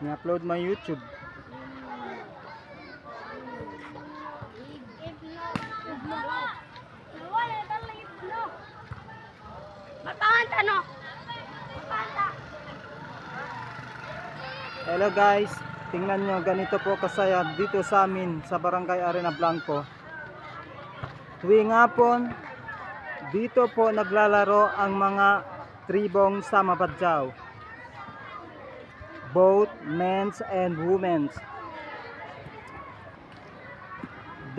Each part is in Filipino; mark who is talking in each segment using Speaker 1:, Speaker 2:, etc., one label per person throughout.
Speaker 1: Ni-upload mo YouTube. Hello guys, tingnan nyo, ganito po kasaya dito sa amin sa Barangay Arena Blanco. Tuwing hapon, dito po naglalaro ang mga tribong Sama Badjao, both men's and women's.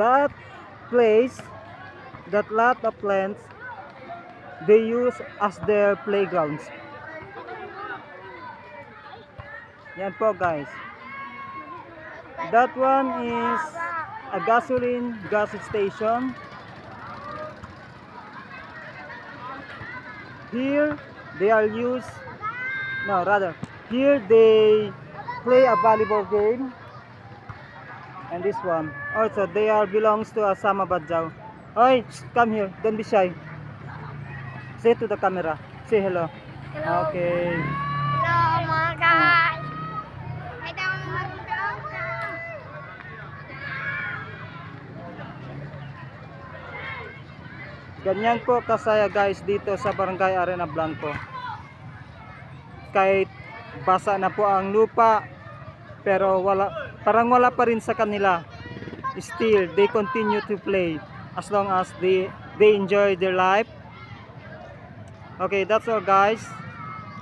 Speaker 1: That place, that lot of plants, they use as their playgrounds. Yan po guys. That one is a gasoline gas station. Here they are used, no rather, here they play a volleyball game. And this one, also they are belongs to a Sama Badjao. Oi, come here, don't be shy. Say to the camera, say hello.
Speaker 2: Hello.
Speaker 1: Okay.
Speaker 2: Hello mga guys. Ay daw
Speaker 1: Ganyan po kasaya guys dito sa Barangay Arena Blanco. Kahit basa na po ang lupa, pero parang wala pa rin sa kanila. Still, they continue to play as long as they enjoy their life. Okay, that's all guys.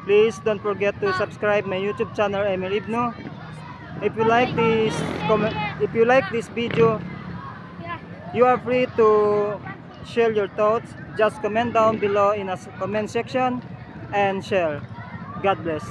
Speaker 1: Please don't forget to subscribe my YouTube channel, Emil Ibno. If you like this video, you are free to share your thoughts. Just comment down below in a comment section and share. God bless.